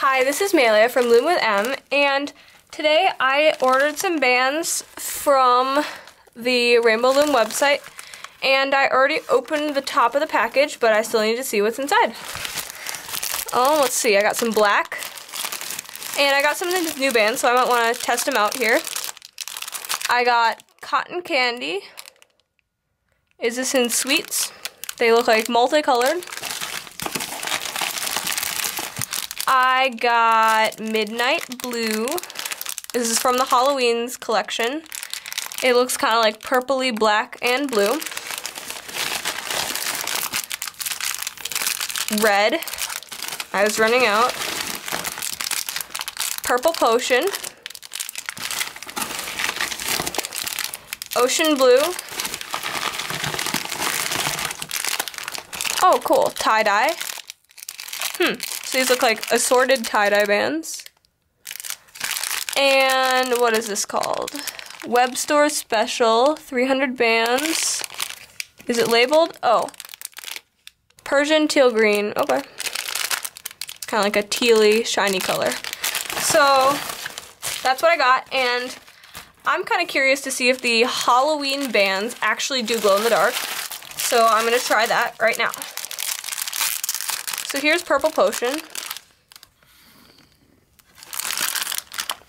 Hi, this is Melia from Loom with M, and today I ordered some bands from the Rainbow Loom website, and I already opened the top of the package, but I still need to see what's inside. Let's see, I got some black, and I got some of these new bands, so I might want to test them out here. I got cotton candy. Is this in sweets? They look like multicolored. I got midnight blue. This is from the Halloween's collection. It looks kind of like purpley black and blue. Red. I was running out. Purple potion. Ocean blue. Oh, cool. Tie-dye. So these look like assorted tie-dye bands. And what is this called? Web Store Special, 300 bands. Is it labeled? Oh. Persian teal green. Okay. Kind of like a tealy, shiny color. So, that's what I got, and I'm kind of curious to see if the Halloween bands actually do glow in the dark. So I'm going to try that right now. So here's Purple Potion.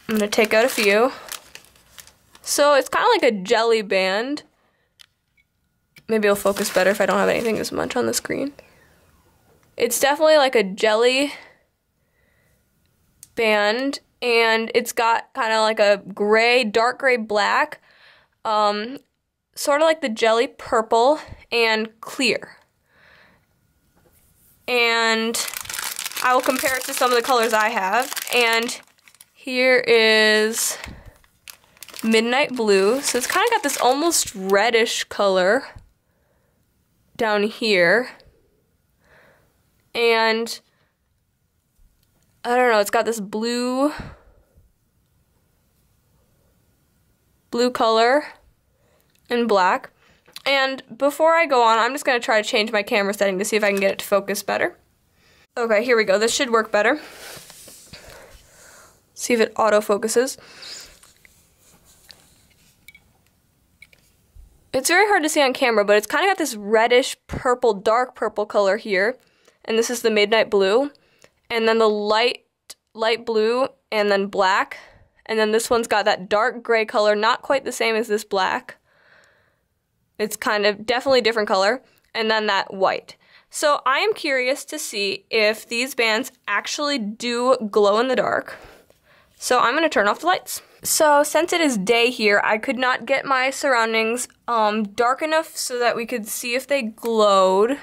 I'm going to take out a few. So it's kind of like a jelly band. Maybe it'll focus better if I don't have anything as much on the screen. It's definitely like a jelly band, and it's got kind of like a gray, dark gray black, sort of like the jelly purple and clear. And I will compare it to some of the colors I have. And here is midnight blue. So it's kind of got this almost reddish color down here. And I don't know, it's got this blue color and black. And before I go on, I'm just going to try to change my camera setting to see if I can get it to focus better. Okay, here we go. This should work better. See if it autofocuses. It's very hard to see on camera, but it's kind of got this reddish purple, dark purple color here. And this is the midnight blue. And then the light blue, and then black. And then this one's got that dark gray color, not quite the same as this black. It's kind of definitely different color, and then that white. So I am curious to see if these bands actually do glow in the dark. So I'm going to turn off the lights. So since it is day here, I could not get my surroundings dark enough so that we could see if they glowed.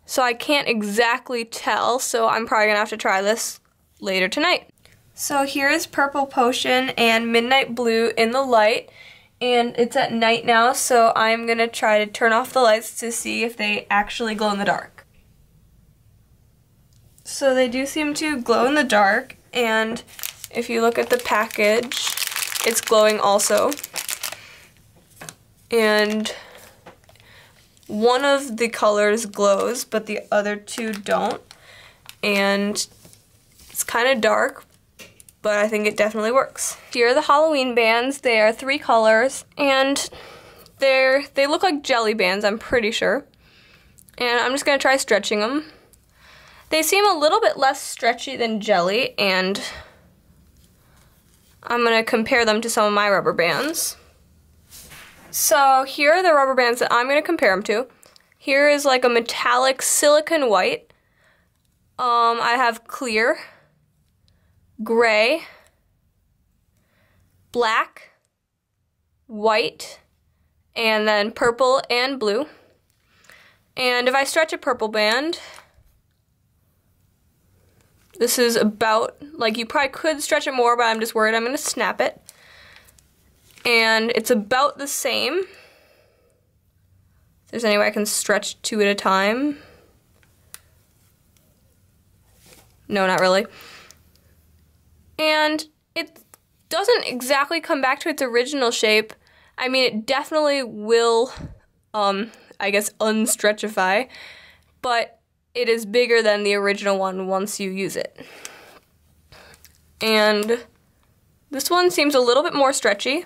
So I can't exactly tell, so I'm probably going to have to try this later tonight. So here is Purple Potion and Midnight Blue in the light. And it's at night now, so I'm going to try to turn off the lights to see if they actually glow in the dark. So they do seem to glow in the dark, and if you look at the package, it's glowing also. And one of the colors glows, but the other two don't. And it's kind of dark, but I think it definitely works. Here are the Halloween bands. They are 3 colors, and they look like jelly bands, I'm pretty sure. And I'm just gonna try stretching them. They seem a little bit less stretchy than jelly, and I'm gonna compare them to some of my rubber bands. So here are the rubber bands that I'm gonna compare them to. Here is like a metallic silicone white. I have clear, gray, black, white, and then purple and blue. And if I stretch a purple band, this is about, like, you probably could stretch it more, but I'm just worried I'm going to snap it. And it's about the same. If there's any way I can stretch 2 at a time. No, not really. And it doesn't exactly come back to its original shape. I mean, it definitely will, I guess, unstretchify, but it is bigger than the original one once you use it. And this one seems a little bit more stretchy.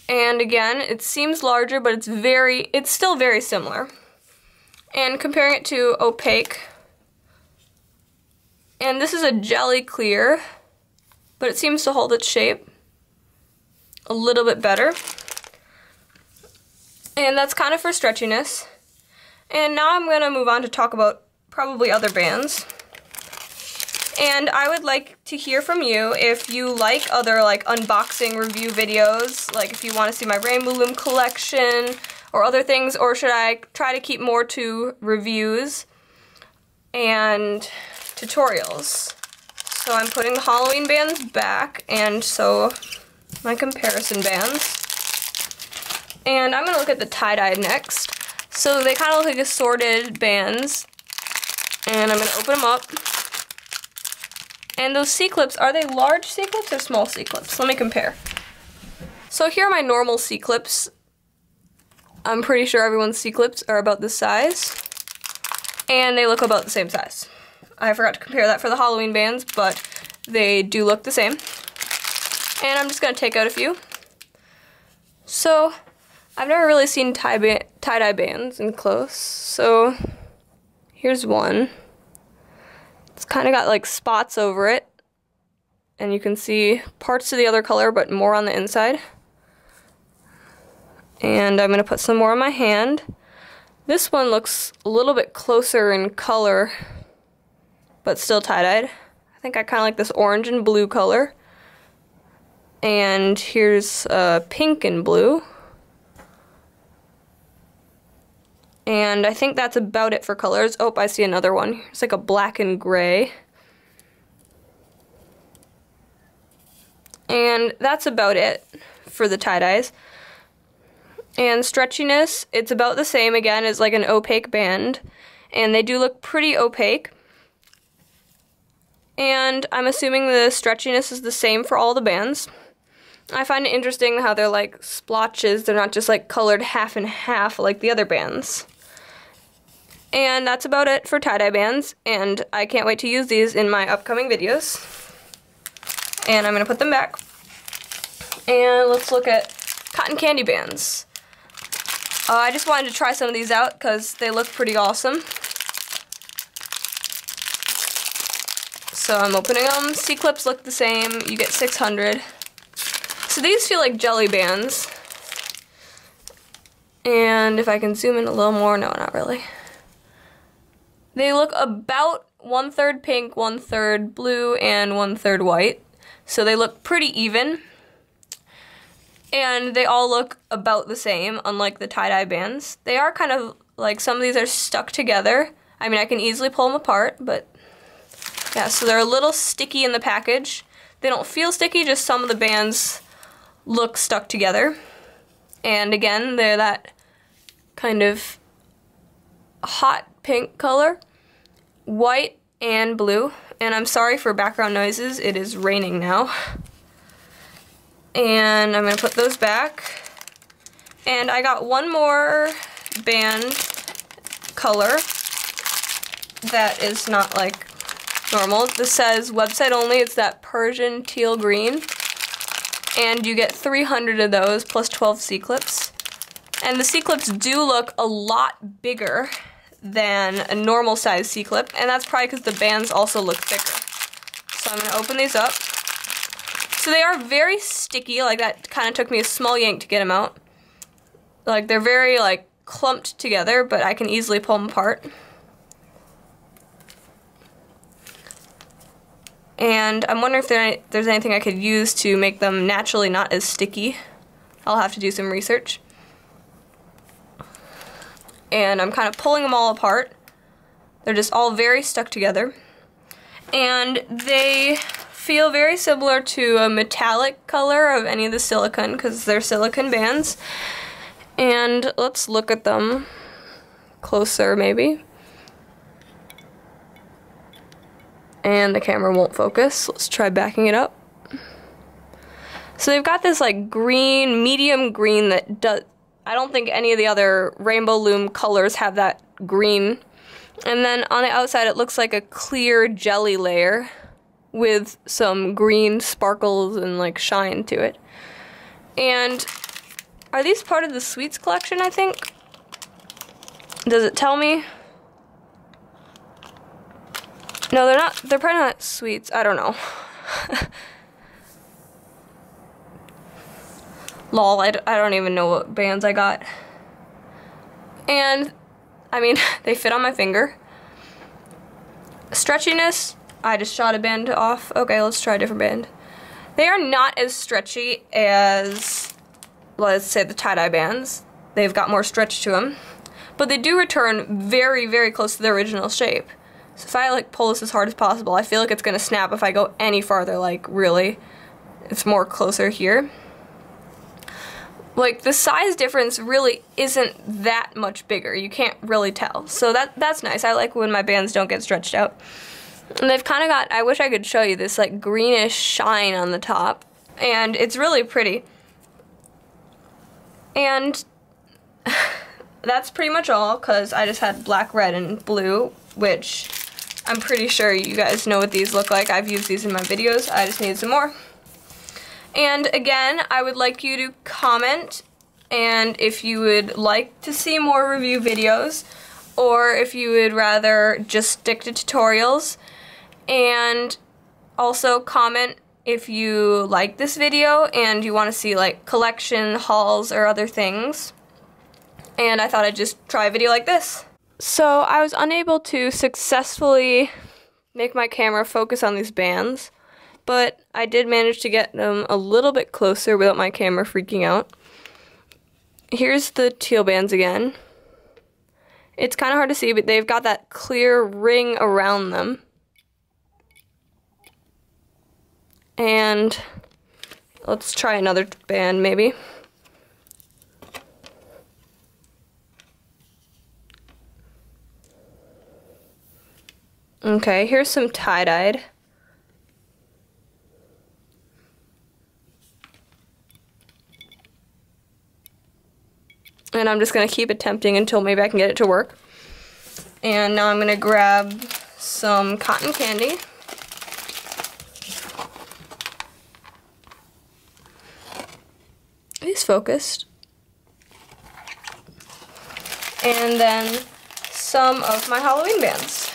And again, it seems larger, but it's still very similar. And comparing it to opaque, and this is a jelly clear, but it seems to hold its shape a little bit better. And that's kind of for stretchiness. And now I'm gonna move on to talk about probably other bands. And I would like to hear from you if you like other like unboxing review videos, like if you want to see my Rainbow Loom collection or other things, or should I try to keep more to reviews and tutorials. So I'm putting the Halloween bands back, and so my comparison bands. And I'm going to look at the tie-dye next. So they kind of look like assorted bands, and I'm going to open them up. And those C-clips, are they large C-clips or small C-clips? Let me compare. So here are my normal C-clips. I'm pretty sure everyone's C-clips are about this size. And they look about the same size. I forgot to compare that for the Halloween bands, but they do look the same. And I'm just going to take out a few. So, I've never really seen tie-dye bands in close. So, here's one. It's kind of got like spots over it, and you can see parts of the other color but more on the inside. And I'm going to put some more on my hand. This one looks a little bit closer in color but still tie-dyed. I think I kind of like this orange and blue color. And here's pink and blue. And I think that's about it for colors. Oh, I see another one. It's like a black and gray. And that's about it for the tie-dyes. And stretchiness, it's about the same again as like an opaque band. And they do look pretty opaque. And I'm assuming the stretchiness is the same for all the bands. I find it interesting how they're like splotches. They're not just like colored half and half like the other bands. And that's about it for tie-dye bands, and I can't wait to use these in my upcoming videos. And I'm going to put them back. And let's look at cotton candy bands. I just wanted to try some of these out because they look pretty awesome. So I'm opening them. C-clips look the same. You get 600. So these feel like jelly bands. And if I can zoom in a little more, no, not really. They look about 1/3 pink, 1/3 blue, and 1/3 white. So they look pretty even. And they all look about the same, unlike the tie-dye bands. They are kind of like, some of these are stuck together. I mean, I can easily pull them apart, but yeah, so they're a little sticky in the package. They don't feel sticky, just some of the bands look stuck together. And again, they're that kind of hot pink color, white and blue. And I'm sorry for background noises, it is raining now. And I'm going to put those back. And I got one more band color that is not like normal. This says website only. It's that Persian teal green. And you get 300 of those plus 12 C-clips. And the C-clips do look a lot bigger than a normal size C-clip, and that's probably because the bands also look thicker. So I'm going to open these up. So they are very sticky, like that kind of took me a small yank to get them out. Like they're very like clumped together, but I can easily pull them apart. And I'm wondering if there's anything I could use to make them naturally not as sticky. I'll have to do some research. And I'm kind of pulling them all apart. They're just all very stuck together. And they feel very similar to a metallic color of any of the silicone, because they're silicone bands. And let's look at them closer, maybe. And the camera won't focus. Let's try backing it up. So they've got this like green, medium green that does, I don't think any of the other Rainbow Loom colors have that green. And then on the outside it looks like a clear jelly layer. with some green sparkles and like shine to it. And are these part of the sweets collection, I think? Does it tell me? No, they're not. They're probably not sweets. I don't know. Lol, I don't even know what bands I got. And, I mean, they fit on my finger. Stretchiness, I just shot a band off. Okay, let's try a different band. They are not as stretchy as, let's say, the tie-dye bands. They've got more stretch to them. But they do return very, very close to their original shape. So if I like pull this as hard as possible, I feel like it's gonna snap if I go any farther, like really. It's more closer here. Like the size difference really isn't that much bigger. You can't really tell. So that's nice. I like when my bands don't get stretched out. And they've kind of got, I wish I could show you this like greenish shine on the top. And it's really pretty. And that's pretty much all, because I just had black, red, and blue, which I'm pretty sure you guys know what these look like. I've used these in my videos. I just need some more. And again, I would like you to comment, and if you would like to see more review videos, or if you would rather just stick to tutorials. And also comment if you like this video and you want to see like collection hauls or other things. And I thought I'd just try a video like this. So I was unable to successfully make my camera focus on these bands, but I did manage to get them a little bit closer without my camera freaking out. Here's the teal bands again. It's kind of hard to see, but they've got that clear ring around them. And let's try another band maybe. Okay, here's some tie-dyed. And I'm just going to keep attempting until maybe I can get it to work. And now I'm going to grab some cotton candy. He's focused. And then some of my Halloween bands.